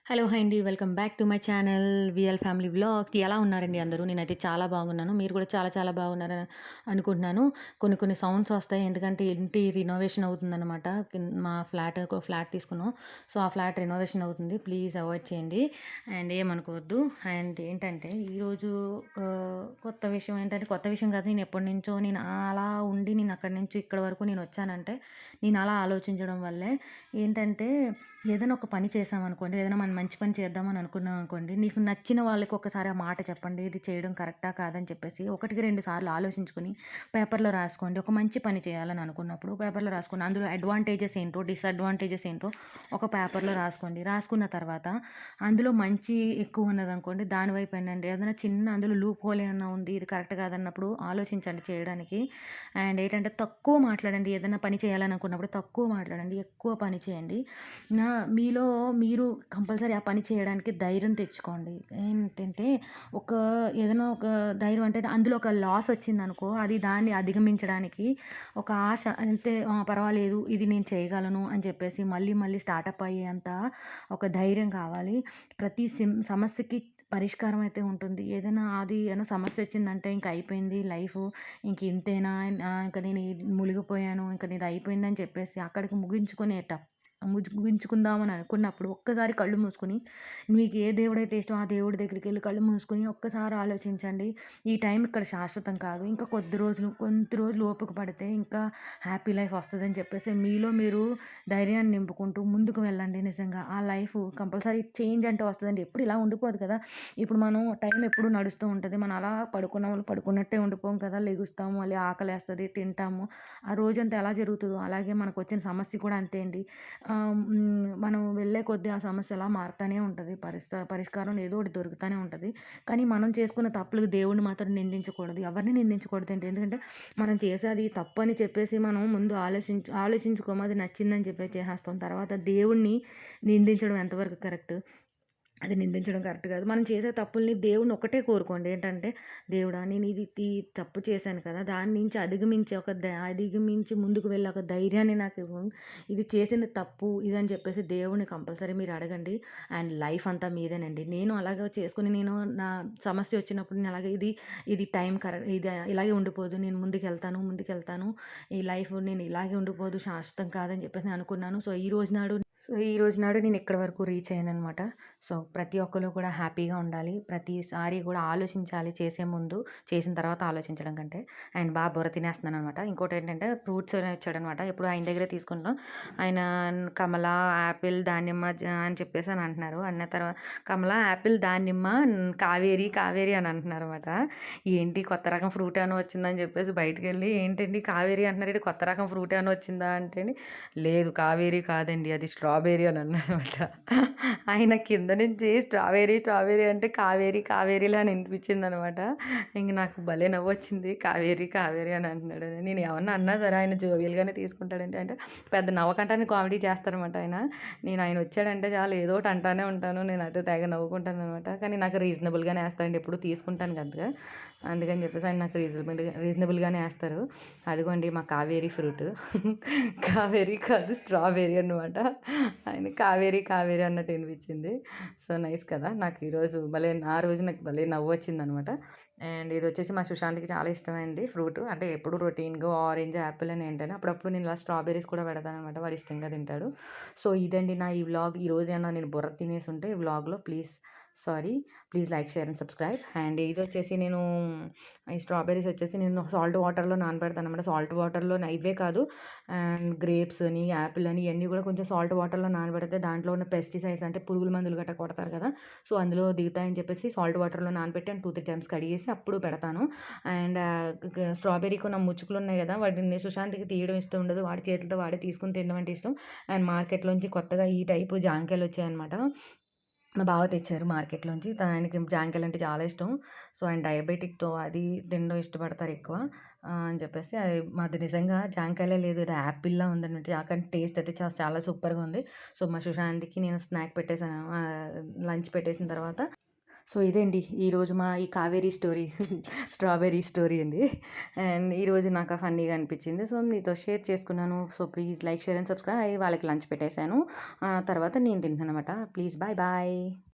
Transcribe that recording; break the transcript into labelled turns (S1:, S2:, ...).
S1: Hello! Hi అండి. Welcome back to my channel VL family vlogs. ఎలా ఉన్నారండి అందరూ? నేనైతే చాలా బాగున్నాను. మీరు కూడా చాలా చాలా బాగున్నారని అనుకుంటున్నాను. కొన్ని సౌండ్స్ వస్తాయి. ఎందుకంటే ఇంటి రినోవేషన్ అవుతుందనమాట. మా ఫ్లాట్ ఒక ఫ్లాట్ తీసుకున్నాం. సో, ఆ ఫ్లాట్ రినోవేషన్ అవుతుంది. ప్లీజ్ అవాయిడ్ చేయండి. అండ్ ఏమనుకోవద్దు. అండ్ ఏంటంటే ఈరోజు కొత్త విషయం ఏంటంటే కొత్త విషయం కాదు. నేను ఎప్పటినుంచో అలా ఉండి నేను అక్కడి నుంచి ఇక్కడి వరకు నేనొచ్చానంటే నేను అలా ఆలోచించడం వల్లే. ఏంటంటే ఏదైనా ఒక పని చేశామనుకోండి, ఏదైనా మనం మంచి పని చేద్దామని అనుకున్నాం అనుకోండి, నీకు నచ్చిన వాళ్ళకి ఒకసారి ఆ మాట చెప్పండి. ఇది చేయడం కరెక్టా కాదని చెప్పేసి ఒకటికి 2 సార్లు ఆలోచించుకొని పేపర్‌లో రాసుకోండి. ఒక మంచి పని చేయాలని అనుకున్నప్పుడు పేపర్‌లో రాసుకోండి. అందులో అడ్వాంటేజెస్ ఏంటో, డిసడ్వాంటేజెస్ ఏంటో ఒక పేపర్‌లో రాసుకోండి. రాసుకున్న తర్వాత అందులో మంచి ఎక్కువ ఉన్నదనుకోండి దాని వైపు వెళ్ళండి. ఏదైనా చిన్న అందులో లూప్ హోల్ ఏమన్నా ఉంది, ఇది కరెక్ట్ కాదన్నప్పుడు ఆలోచించండి చేయడానికి. అండ్ ఏంటంటే తక్కువ మాట్లాడండి. ఏదైనా పని చేయాలనుకున్నప్పుడు తక్కువ మాట్లాడండి. ఎక్కువ పని చేయండి. నా మీలో మీరు కంపల్సరీ ఆ పని చేయడానికి ధైర్యం తెచ్చుకోండి. ఏంటంటే ఒక ఏదైనా ఒక ధైర్యం అంటే అందులో ఒక లాస్ వచ్చిందనుకో, అది దాన్ని అధిగమించడానికి ఒక ఆశ అంటే పర్వాలేదు ఇది నేను చేయగలను అని చెప్పేసి మళ్ళీ మళ్ళీ స్టార్టప్ అయ్యేంత ఒక ధైర్యం కావాలి. ప్రతి సమస్యకి పరిష్కారం అయితే ఉంటుంది. ఏదైనా సమస్య వచ్చిందంటే ఇంక అయిపోయింది లైఫు, ఇంక ఇంతేనా, ఇంక నేను మునిగిపోయాను, ఇంక నీది అయిపోయిందని చెప్పేసి అక్కడికి ముగించుకుందామని అనుకున్నప్పుడు ఒక్కసారి కళ్ళు మూసుకొని మీకు ఏ దేవుడైతే ఇష్టమో ఆ దేవుడి దగ్గరికి వెళ్ళి కళ్ళు మూసుకొని ఒక్కసారి ఆలోచించండి. ఈ టైం ఇక్కడ శాశ్వతం కాదు. ఇంకా కొద్ది రోజులు ఓపిక పడితే ఇంకా హ్యాపీ లైఫ్ వస్తుందని చెప్పేసి మీలో మీరు ధైర్యాన్ని నింపుకుంటూ ముందుకు వెళ్ళండి. నిజంగా ఆ లైఫ్ కంపల్సరీ చేంజ్ అంటే వస్తుందండి. ఎప్పుడు ఇలా ఉండిపోదు కదా. ఇప్పుడు మనం టైం ఎప్పుడు నడుస్తూ ఉంటుంది. మనం అలా పడుకున్నట్టే ఉండిపోం కదా. లెగుస్తాము, మళ్ళీ ఆకలేస్తుంది, తింటాము. ఆ రోజంతా ఎలా జరుగుతుందో అలాగే మనకు వచ్చిన సమస్య కూడా అంతే అండి. మనం వెళ్ళే కొద్దీ ఆ సమస్య అలా మారుతూనే ఉంటుంది. పరిష్కారం ఏదో ఒకటి దొరుకుతూనే ఉంటుంది. కానీ మనం చేసుకున్న తప్పులకు దేవుడిని మాత్రం నిందించకూడదు. ఎవరిని నిందించకూడదండి. ఎందుకంటే మనం చేసేది తప్పు అని చెప్పేసి మనం ముందు ఆలోచించుకోము. అది నచ్చిందని చెప్పేసి చేసేస్తాం. తర్వాత దేవుడిని నిందించడం ఎంతవరకు కరెక్ట్? అది నిందించడం కరెక్ట్ కాదు. మనం చేసే తప్పుల్ని దేవుడిని ఒకటే కోరుకోండి. ఏంటంటే దేవుడా నేను ఇది తప్పు చేశాను కదా. దాని నుంచి అధిగమించి ముందుకు వెళ్ళే ఒక ధైర్యాన్ని నాకు ఇవ్వు. ఇది చేసింది తప్పు ఇదని చెప్పేసి దేవుడిని కంపల్సరీ మీరు అడగండి. అండ్ లైఫ్ అంతా మీదేనండి. నేను అలాగే చేసుకొని నా సమస్య వచ్చినప్పుడు నేను అలాగే ఇది టైం ఇది ఇలాగే ఉండిపోదు. నేను ముందుకెళ్తాను. ఈ లైఫ్ నేను ఇలాగే ఉండిపోదు, శాశ్వతం కాదని చెప్పేసి నేను అనుకున్నాను. సో, ఈ రోజు నాడు నేను ఇక్కడి వరకు రీచ్ అయ్యాననమాట. సో, ప్రతి ఒక్కళ్ళు కూడా హ్యాపీగా ఉండాలి. ప్రతిసారి కూడా ఆలోచించాలి చేసే ముందు, చేసిన తర్వాత ఆలోచించడం కంటే. అండ్ బుర్ర తినేస్తున్నాననమాట. ఇంకోటేంటంటే ఫ్రూట్స్ ఇచ్చాడనమాట. ఎప్పుడు ఆయన దగ్గరే తీసుకుంటాం. ఆయన కమల, యాపిల్, దానిమ్మ అని చెప్పేసి అని అంటున్నారు. కమల, యాపిల్, దానిమ్మ, కావేరి అని అంటున్నారనమాట. ఏంటి కొత్త రకం ఫ్రూట్ ఏమైనా వచ్చిందని చెప్పేసి బయటికెళ్ళి ఏంటండి కావేరి అంటున్నారు, ఏంటి కొత్త రకం ఫ్రూట్ ఏమైనా వచ్చిందా అంటే, లేదు కావేరి కాదండి అది స్ట్రాబెర్రీ అని అన్నారనమాట. ఆయన కింద నుంచి స్ట్రాబెర్రీ అంటే కావేరిలా అని వినిపించిందనమాట. ఇంక నాకు భలే నవ్వొచ్చింది. కావేరి అని అంటున్నాడు. నేను ఏమన్నా అన్నా సరే ఆయన జోవియల్గానే తీసుకుంటాడంటే అంటే పెద్ద నవ్వకంటానికి కామెడీ చేస్తారనమాట ఆయన. ఆయన వచ్చాడంటే చాలు ఏదో ఒకటి అంటానే ఉంటాను. నేనైతే తెగ నవ్వుకుంటాను అనమాట. కానీ నాకు రీజనబుల్గానే వేస్తాడండి. ఎప్పుడు తీసుకుంటాను కదా, అందుకని చెప్పేసి ఆయన నాకు రీజనబుల్గానే వేస్తారు. అదిగోండి మా కావేరి ఫ్రూట్. కావేరి కాదు స్ట్రాబెర్రీ అనమాట. ఆయన కావేరి అన్నట్టు వినిపించింది. సో నైస్ కదా. ఆ రోజు నాకు భలే నవ్వు వచ్చిందనమాట. అండ్ ఇది వచ్చేసి మా సుశాంత్కి చాలా ఇష్టమైంది ఫ్రూట్. అంటే ఎప్పుడు రొటీన్గా ఆరెంజ్, యాపిల్ అని ఏంటని అప్పుడప్పుడు నేను ఇలా స్ట్రాబెర్రీస్ కూడా పెడతాను అనమాట. వాడు ఇష్టంగా తింటాడు. సో ఇదండి నా ఈ వ్లాగ్. ఈరోజు ఏమన్నా నేను బుర్ర తినేసి ఉంటే ఈ వ్లాగ్లో please like, share and subscribe. And ఇది వచ్చేసి ఈ స్ట్రాబెర్రీస్ వచ్చేసి నేను సాల్ట్ వాటర్లో నానబెడతాను అనమాట. సాల్ట్ వాటర్లో ఇవే కాదు, అండ్ గ్రేప్స్ అని, యాపిల్ అని ఇవన్నీ కూడా కొంచెం సాల్ట్ వాటర్లో నానబెడితే దాంట్లో ఉన్న పెస్టిసైడ్స్ అంటే పురుగుల మందులు గట్రా కొడతారు కదా, సో అందులో దిగుతాయని చెప్పేసి సాల్ట్ వాటర్లో నానబెట్టి 2-3 టైమ్స్ కడిగేసి అప్పుడు పెడతాను. అండ్ స్ట్రాబెర్రీకి ఉన్న ముచ్చుకులు ఉన్నాయి కదా, వాటిని సుశాంత్కి తీయడం ఇష్టం ఉండదు. వాడి చేతులతో వాడే తీసుకుని తినడం అంటే ఇష్టం. అండ్ మార్కెట్లోంచి కొత్తగా ఈ టైపు జాంకాయలు వచ్చాయన్నమాట. మా బావ తెచ్చారు మార్కెట్లోంచి. ఆయనకి జాంకాయలు అంటే చాలా ఇష్టం. సో ఆయన డయాబెటిక్‌తో అది తినడం ఇష్టపడతారు ఎక్కువ. అని చెప్పేసి మాది నిజంగా జాంకాయలే లేదు, ఇది యాపిల్‌లా ఉందన్నమాట. కానీ టేస్ట్ అయితే చాలా సూపర్‌గా ఉంది. సో మా సుశాంత్‌కి నేను స్నాక్ పెట్టేసాను. లంచ్ పెట్టేసిన తర్వాత సో ఇదేండి ఈరోజు మా ఈ కావేరీ స్టోరీ స్ట్రాబెర్రీ స్టోరీ అండి. అండ్ ఈరోజు నాకు ఫన్నీగా అనిపించింది. సో మీతో షేర్ చేసుకున్నాను. So please like, share and subscribe. వాళ్ళకి లంచ్ పెట్టేశాను. తర్వాత నేను తింటున్నాను అనమాట. Please bye bye.